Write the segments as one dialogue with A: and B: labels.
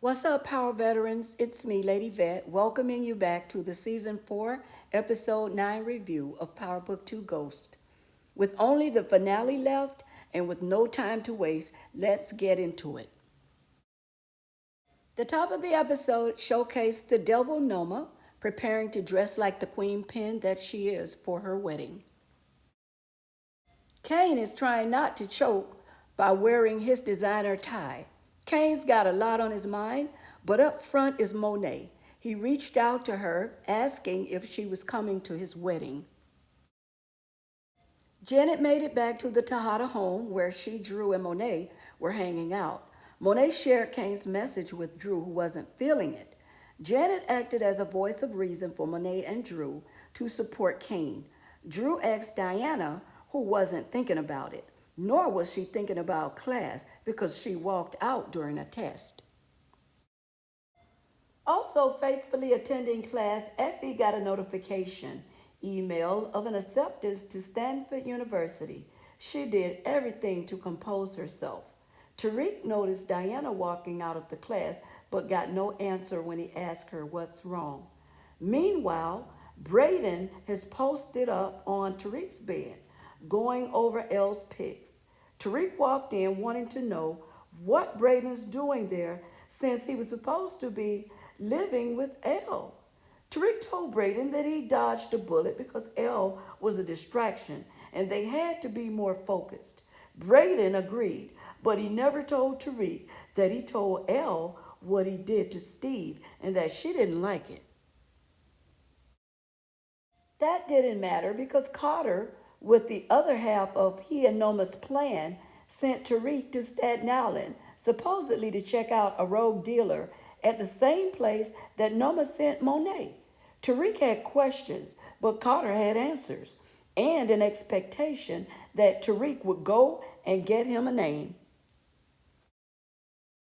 A: What's up, Power Veterans? It's me, Lady Vet, welcoming you back to the Season 4, Episode 9 review of Power Book 2 Ghost. With only the finale left and with no time to waste, let's get into it. The top of the episode showcased the devil Noma preparing to dress like the queen pin that she is for her wedding. Kane is trying not to choke by wearing his designer tie. Kane's got a lot on his mind, but up front is Monet. He reached out to her, asking if she was coming to his wedding. Janet made it back to the Tejada home where she, Drew, and Monet were hanging out. Monet shared Kane's message with Drew, who wasn't feeling it. Janet acted as a voice of reason for Monet and Drew to support Kane. Drew asked Diana, who wasn't thinking about it, nor was she thinking about class because she walked out during a test. Also, faithfully attending class, Effie got a notification email of an acceptance to Stanford University. She did everything to compose herself. Tariq noticed Diana walking out of the class but got no answer when he asked her what's wrong. Meanwhile, Braden has posted up on Tariq's bed, going over Elle's pics. Tariq walked in wanting to know what Braden's doing there since he was supposed to be living with Elle. Tariq told Braden that he dodged a bullet because Elle was a distraction and they had to be more focused. Braden agreed, but he never told Tariq that he told Elle what he did to Steve and that she didn't like it. That didn't matter because Carter, with the other half of he and Noma's plan, sent Tariq to Staten Island, supposedly to check out a rogue dealer at the same place that Noma sent Monet. Tariq had questions, but Carter had answers, and an expectation that Tariq would go and get him a name.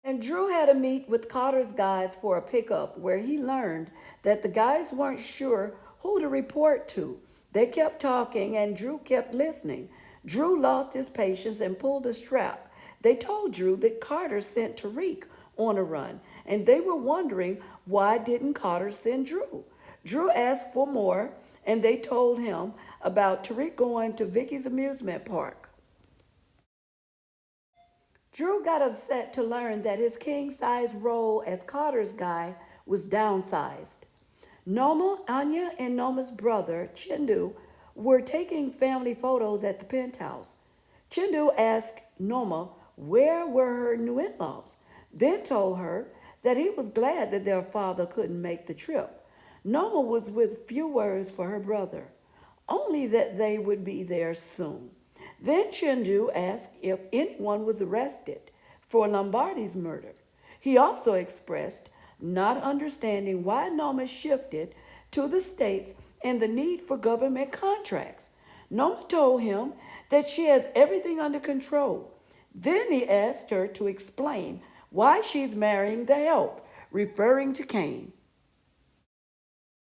A: And Drew had a meet with Carter's guys for a pickup where he learned that the guys weren't sure who to report to. They kept talking and Drew kept listening. Drew lost his patience and pulled the strap. They told Drew that Carter sent Tariq on a run, and they were wondering why didn't Carter send Drew. Drew asked for more, and they told him about Tariq going to Vicky's amusement park. Drew got upset to learn that his king-size role as Carter's guy was downsized. Noma, Anya, and Noma's brother, Chindu, were taking family photos at the penthouse. Chindu asked Noma where were her new in-laws, then told her that he was glad that their father couldn't make the trip. Noma was with few words for her brother, only that they would be there soon. Then Chindu asked if anyone was arrested for Lombardi's murder. He also expressed not understanding why Noma shifted to the States and the need for government contracts. Noma told him that she has everything under control. Then he asked her to explain why she's marrying the help, referring to Cain.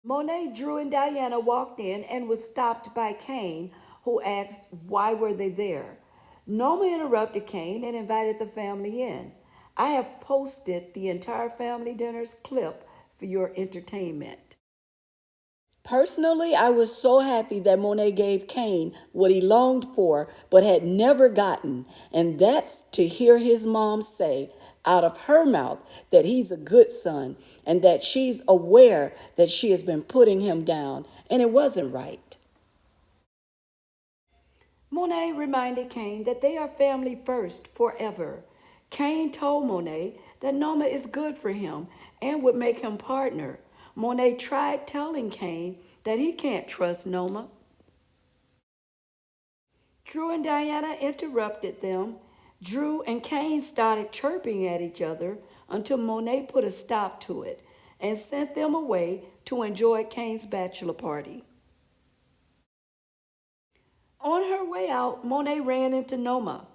A: Monet, Drew, and Diana walked in and was stopped by Kane, who asked why were they there. Noma interrupted Kane and invited the family in. I have posted the entire family dinner's clip for your entertainment. Personally, I was so happy that Monet gave Kane what he longed for but had never gotten, and that's to hear his mom say out of her mouth that he's a good son and that she's aware that she has been putting him down and it wasn't right. Monet reminded Kane that they are family first forever. Kane told Monet that Noma is good for him and would make him partner. Monet tried telling Kane that he can't trust Noma. Drew and Diana interrupted them. Drew and Kane started chirping at each other until Monet put a stop to it and sent them away to enjoy Kane's bachelor party. On her way out, Monet ran into Noma.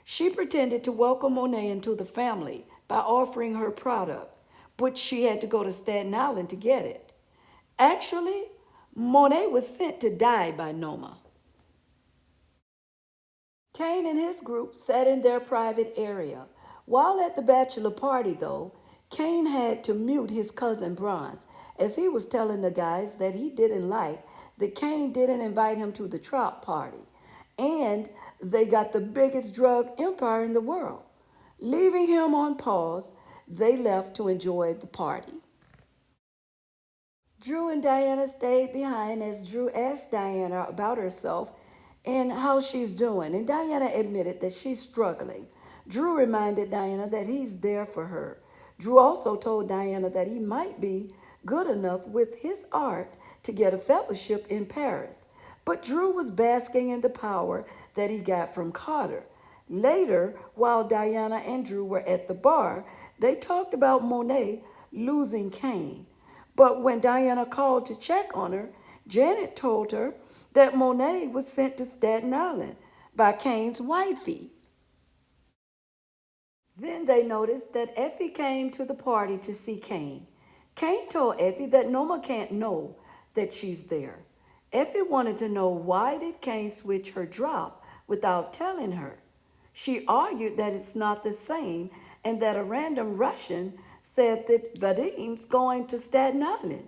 A: She pretended to welcome Monet into the family by offering her product, but she had to go to Staten Island to get it. Actually, Monet was sent to die by Noma. Kane and his group sat in their private area. While at the bachelor party, though, Cain had to mute his cousin Bronze as he was telling the guys that he didn't like that Cain didn't invite him to the trop party. And they got the biggest drug empire in the world. Leaving him on pause, they left to enjoy the party. Drew and Diana stayed behind as Drew asked Diana about herself and how she's doing, and Diana admitted that she's struggling. Drew reminded Diana that he's there for her. Drew also told Diana that he might be good enough with his art to get a fellowship in Paris, but Drew was basking in the power that he got from Carter. Later, while Diana and Drew were at the bar, they talked about Monet losing Cain. But when Diana called to check on her, Janet told her that Monet was sent to Staten Island by Cain's wifey. Then they noticed that Effie came to the party to see Cain. Cain told Effie that Noma can't know that she's there. Effie wanted to know why did Cain switch her drop without telling her. She argued that it's not the same and that a random Russian said that Vadim's going to Staten Island.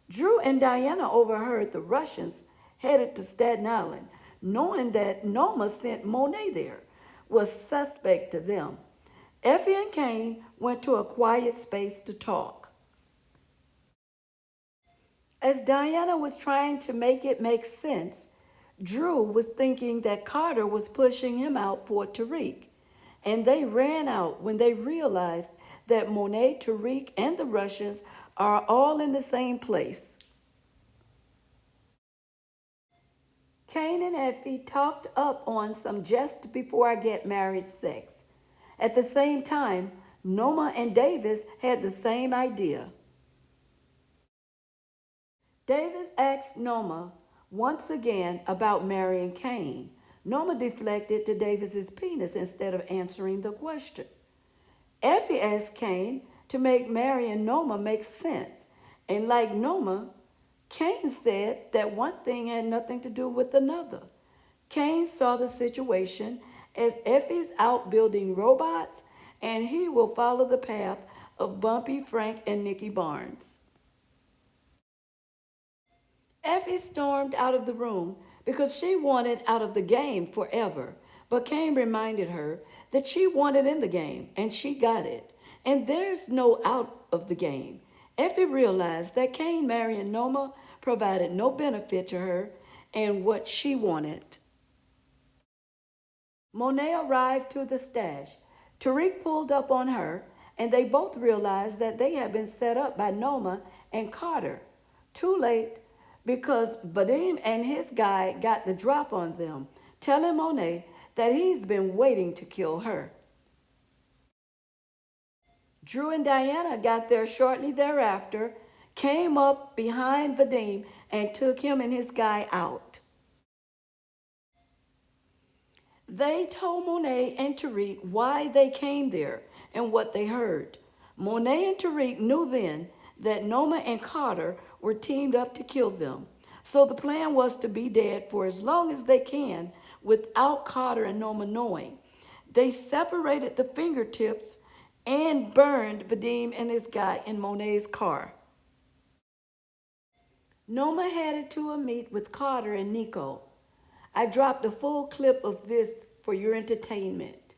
A: Drew and Diana overheard the Russians headed to Staten Island, knowing that Noma sent Monet there, was suspect to them. Effie and Cain went to a quiet space to talk. As Diana was trying to make it make sense, Drew was thinking that Carter was pushing him out for Tariq, and they ran out when they realized that Monet, Tariq, and the Russians are all in the same place. Cain and Effie talked up on some just before I get married sex. At the same time, Noma and Davis had the same idea. Davis asked Noma once again about marrying Cain. Noma deflected to Davis's penis instead of answering the question. Effie asked Cain to make marrying Noma make sense, and like Noma, Cain said that one thing had nothing to do with another. Cain saw the situation as Effie's out building robots, and he will follow the path of Bumpy, Frank, and Nicky Barnes. Effie stormed out of the room because she wanted out of the game forever, but Cain reminded her that she wanted in the game, and she got it. And there's no out of the game. Effie realized that Cain marrying Noma provided no benefit to her and what she wanted. Monet arrived to the stash. Tariq pulled up on her, and they both realized that they had been set up by Noma and Carter. Too late, because Vadim and his guy got the drop on them, telling Monet that he's been waiting to kill her. Drew and Diana got there shortly thereafter, came up behind Vadim, and took him and his guy out. They told Monet and Tariq why they came there and what they heard. Monet and Tariq knew then that Noma and Carter were teamed up to kill them. So the plan was to be dead for as long as they can without Carter and Noma knowing. They separated the fingertips and burned Vadim and his guy in Monet's car. Noma headed to a meet with Carter and Nico. I dropped a full clip of this for your entertainment.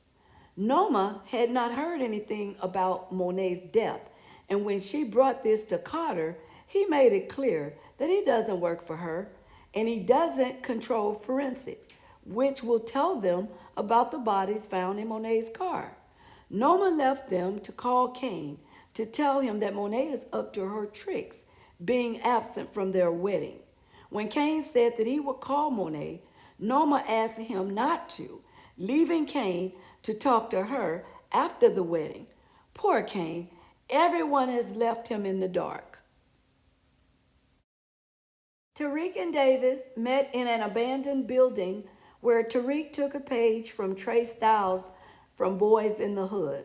A: Noma had not heard anything about Monet's death, and when she brought this to Carter, he made it clear that he doesn't work for her and he doesn't control forensics, which will tell them about the bodies found in Monet's car. Noma left them to call Cain to tell him that Monet is up to her tricks, being absent from their wedding. When Cain said that he would call Monet, Noma asked him not to, leaving Cain to talk to her after the wedding. Poor Cain, everyone has left him in the dark. Tariq and Davis met in an abandoned building where Tariq took a page from Trey Styles from Boys in the Hood,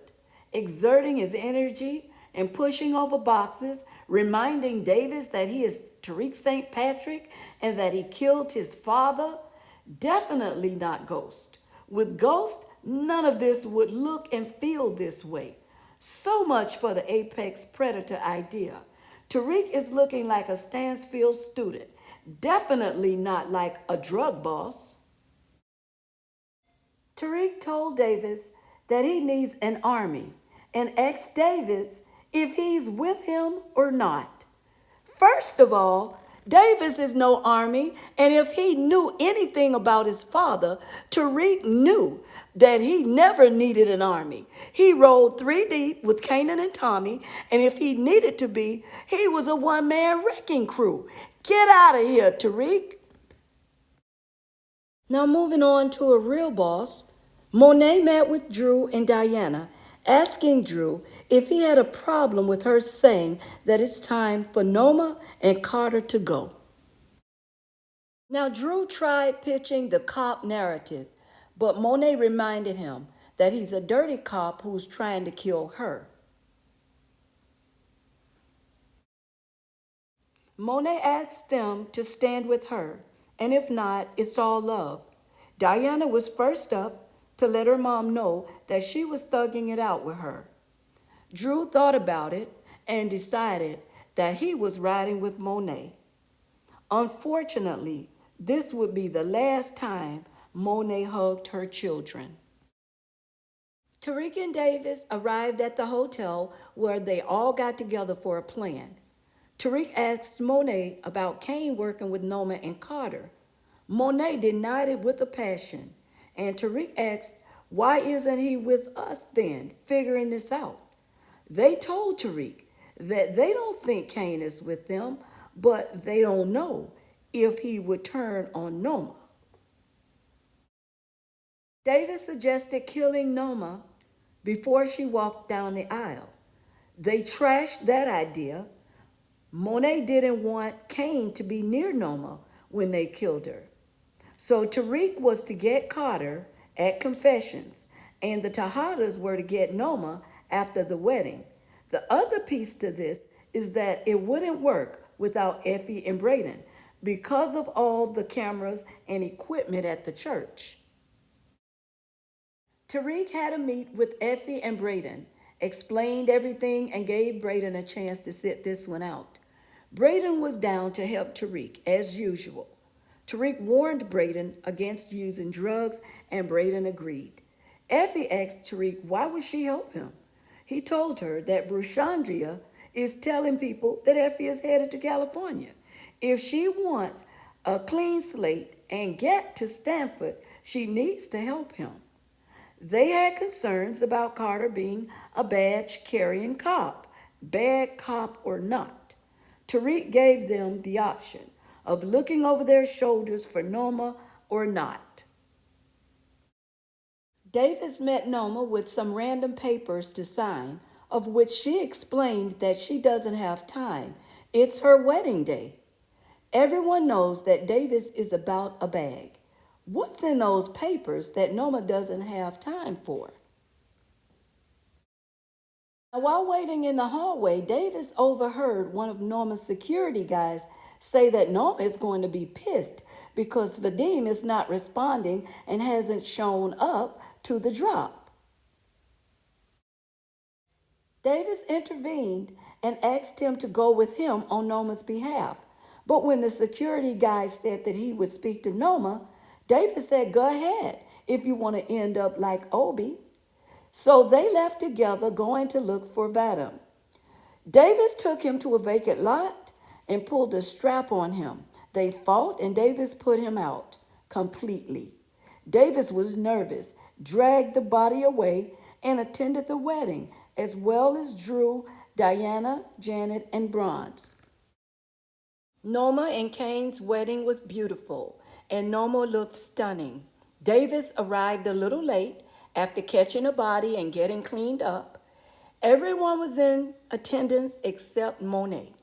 A: exerting his energy and pushing over boxes, reminding Davis that he is Tariq St. Patrick and that he killed his father. Definitely not Ghost. With Ghost, none of this would look and feel this way. So much for the apex predator idea. Tariq is looking like a Stansfield student, definitely not like a drug boss. Tariq told Davis that he needs an army and asked Davis if he's with him or not. First of all, Davis is no army, and if he knew anything about his father, Tariq knew that he never needed an army. He rolled three deep with Kanan and Tommy, and if he needed to be, he was a one-man wrecking crew. Get out of here, Tariq. Now, moving on to a real boss, Monet met with Drew and Diana, asking Drew if he had a problem with her saying that it's time for Noma and Carter to go. Now, Drew tried pitching the cop narrative, but Monet reminded him that he's a dirty cop who's trying to kill her. Monet asked them to stand with her, and if not, it's all love. Diana was first up to let her mom know that she was thugging it out with her. Drew thought about it and decided that he was riding with Monet. Unfortunately, this would be the last time Monet hugged her children. Tariq and Davis arrived at the hotel where they all got together for a plan. Tariq asked Monet about Kane working with Noma and Carter. Monet denied it with a passion, and Tariq asked, "Why isn't he with us then, figuring this out?" They told Tariq that they don't think Kane is with them, but they don't know if he would turn on Noma. Davis suggested killing Noma before she walked down the aisle. They trashed that idea. Monet didn't want Kane to be near Noma when they killed her. So Tariq was to get Carter at confessions, and the Tejadas were to get Noma after the wedding. The other piece to this is that it wouldn't work without Effie and Braden because of all the cameras and equipment at the church. Tariq had a meet with Effie and Braden, explained everything, and gave Braden a chance to sit this one out. Braden was down to help Tariq, as usual. Tariq warned Braden against using drugs, and Braden agreed. Effie asked Tariq why would she help him. He told her that Brushandria is telling people that Effie is headed to California. If she wants a clean slate and get to Stanford, she needs to help him. They had concerns about Carter being a badge-carrying cop, bad cop or not. Tariq gave them the option of looking over their shoulders for Noma or not. Davis met Noma with some random papers to sign, of which she explained that she doesn't have time. It's her wedding day. Everyone knows that Davis is about a bag. What's in those papers that Noma doesn't have time for? Now, while waiting in the hallway, Davis overheard one of Noma's security guys say that Noma is going to be pissed because Vadim is not responding and hasn't shown up to the drop. Davis intervened and asked him to go with him on Noma's behalf. But when the security guy said that he would speak to Noma, Davis said, "Go ahead if you want to end up like Obi." So they left together going to look for Vadim. Davis took him to a vacant lot and pulled a strap on him. They fought and Davis put him out completely. Davis was nervous, dragged the body away, and attended the wedding, as well as Drew, Diana, Janet, and Bronze. Noma and Kane's wedding was beautiful, and Noma looked stunning. Davis arrived a little late after catching a body and getting cleaned up. Everyone was in attendance except Monet.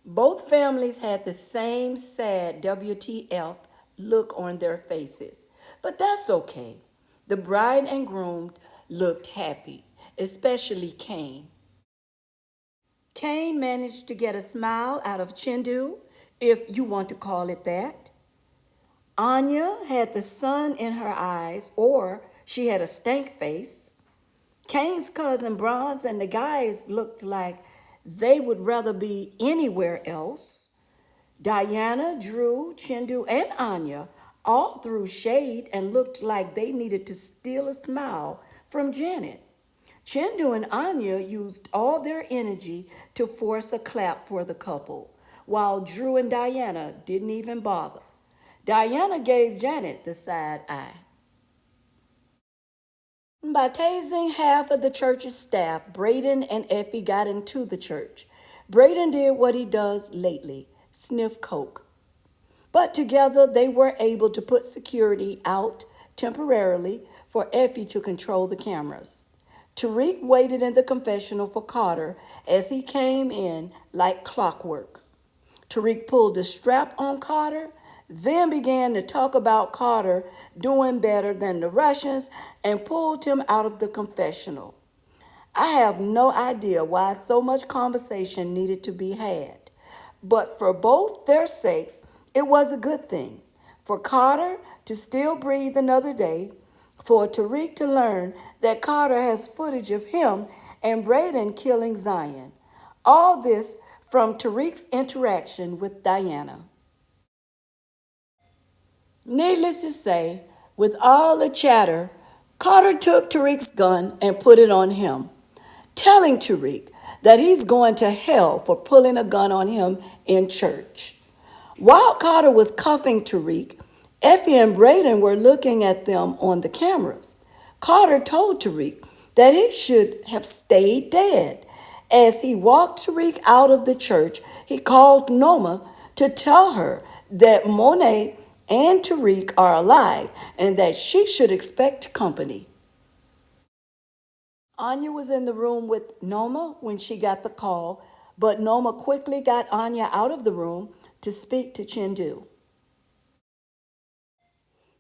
A: Both families had the same sad WTF look on their faces, but that's okay. The bride and groom looked happy, especially Kane. Kane managed to get a smile out of Chindu, if you want to call it that. Anya had the sun in her eyes, or she had a stank face. Kane's cousin Bronze and the guys looked like they would rather be anywhere else. Diana, Drew, Chindu, and Anya all threw shade and looked like they needed to steal a smile from Janet. Chindu and Anya used all their energy to force a clap for the couple, while Drew and Diana didn't even bother. Diana gave Janet the side eye. By tasing half of the church's staff, Braden and Effie got into the church. Braden did what he does lately, sniff coke. But together they were able to put security out temporarily for Effie to control the cameras. Tariq waited in the confessional for Carter as he came in like clockwork. Tariq pulled the strap on Carter, then began to talk about Carter doing better than the Russians and pulled him out of the confessional. I have no idea why so much conversation needed to be had, but for both their sakes, it was a good thing. For Carter to still breathe another day, for Tariq to learn that Carter has footage of him and Braden killing Zion. All this from Tariq's interaction with Diana. Needless to say, with all the chatter, Carter took Tariq's gun and put it on him, telling Tariq that he's going to hell for pulling a gun on him in church. While Carter was cuffing Tariq, Effie and Braden were looking at them on the cameras. Carter told Tariq that he should have stayed dead. As he walked Tariq out of the church, he called Noma to tell her that Monet and Tariq are alive and that she should expect company. Anya was in the room with Noma when she got the call, but Noma quickly got Anya out of the room to speak to Chindu.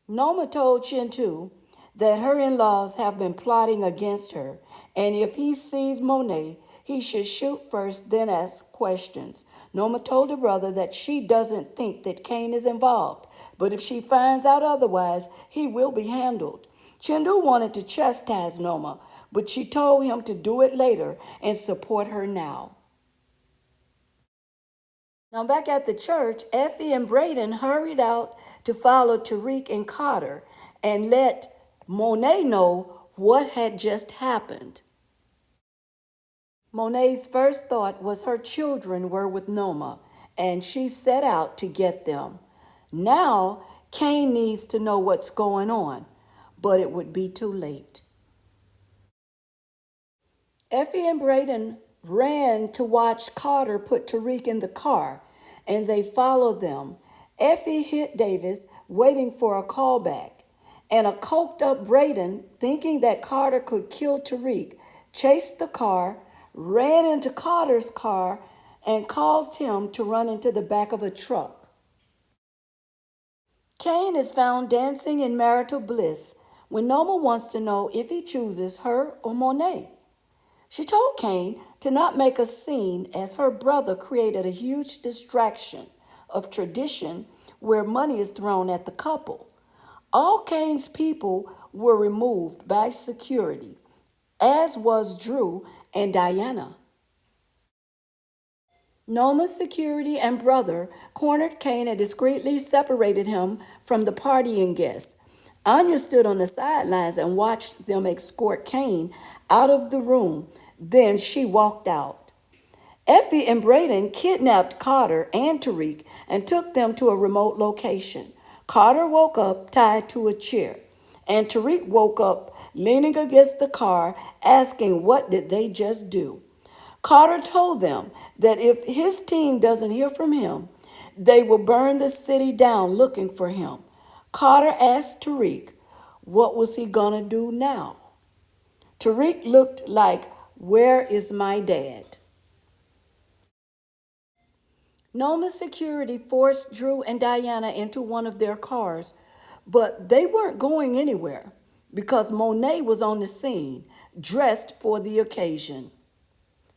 A: Noma told Chintu that her in-laws have been plotting against her, and if he sees Monet, he should shoot first, then ask questions. Noma told her brother that she doesn't think that Kane is involved, but if she finds out otherwise, he will be handled. Chindu wanted to chastise Noma, but she told him to do it later and support her now. Now, back at the church, Effie and Braden hurried out to follow Tariq and Carter and let Monet know what had just happened. Monet's first thought was her children were with Noma, and she set out to get them. Now, Kane needs to know what's going on, but it would be too late. Effie and Braden ran to watch Carter put Tariq in the car, and they followed them. Effie hit Davis, waiting for a callback, and a coked up Braden, thinking that Carter could kill Tariq, chased the car, ran into Carter's car, and caused him to run into the back of a truck. Kane is found dancing in marital bliss when Noma wants to know if he chooses her or Monet. She told Kane to not make a scene as her brother created a huge distraction of tradition where money is thrown at the couple. All Kane's people were removed by security, as was Drew and Diana. Noma's security and brother cornered Kane and discreetly separated him from the partying guests. Anya stood on the sidelines and watched them escort Kane out of the room. Then she walked out. Effie and Braden kidnapped Carter and Tariq and took them to a remote location. Carter woke up tied to a chair, and Tariq woke up leaning against the car, asking what did they just do. Carter told them that if his team doesn't hear from him, they will burn the city down looking for him. Carter asked Tariq, what was he gonna do now? Tariq looked like, where is my dad? Noma's security forced Drew and Diana into one of their cars, but they weren't going anywhere because Monet was on the scene, dressed for the occasion.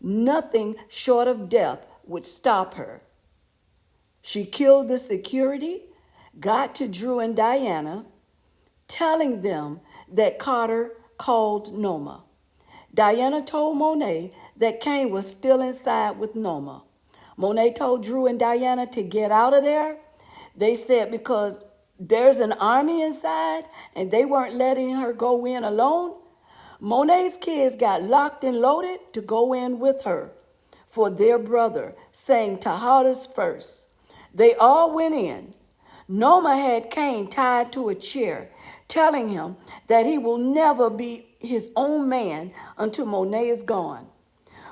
A: Nothing short of death would stop her. She killed the security, got to Drew and Diana, telling them that Carter called Noma. Diana told Monet that Cain was still inside with Norma. Monet told Drew and Diana to get out of there. They said because there's an army inside and they weren't letting her go in alone. Monet's kids got locked and loaded to go in with her for their brother, saying Tejada's first. They all went in. Noma had Cain tied to a chair, telling him that he will never be his own man until Monet is gone.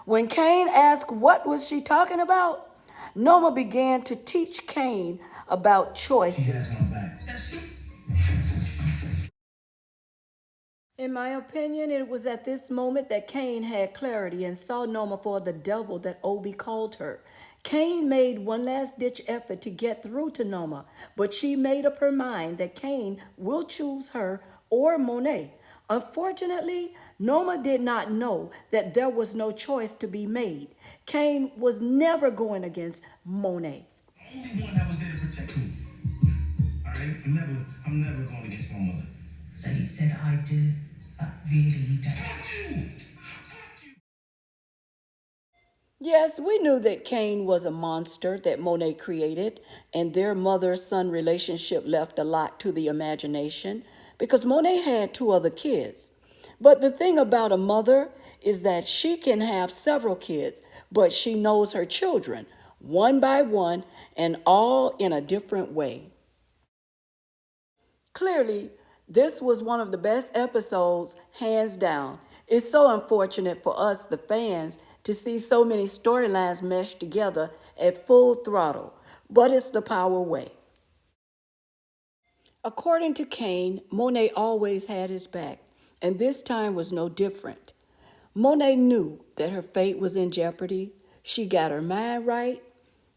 A: When Cain asked what was she talking about, Noma began to teach Cain about choices. In my opinion, it was at this moment that Cain had clarity and saw Noma for the devil that Obi called her. Cain made one last ditch effort to get through to Noma, but she made up her mind that Cain will choose her or Monet. Unfortunately, Noma did not know that there was no choice to be made. Cain was never going against Monet.
B: Only one that was there to protect me. All right, I'm never going against my mother.
C: So you said I do, but really you don't.
B: Fuck you! Fuck you!
A: Yes, we knew that Cain was a monster that Monet created, and their mother son relationship left a lot to the imagination because Monet had two other kids. But the thing about a mother is that she can have several kids, but she knows her children one by one and all in a different way. Clearly, this was one of the best episodes, hands down. It's so unfortunate for us, the fans, to see so many storylines meshed together at full throttle, but it's the power way. According to Kane, Monet always had his back, and this time was no different. Monet knew that her fate was in jeopardy. She got her mind right.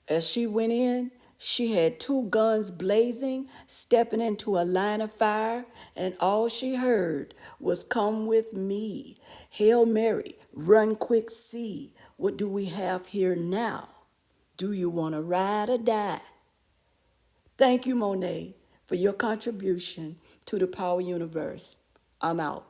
A: As she went in, she had two guns blazing, stepping into a line of fire, and all she heard was, "Come with me. Hail Mary, run quick, see. What do we have here now? Do you want to ride or die?" Thank you, Monet, for your contribution to the Power Universe. I'm out.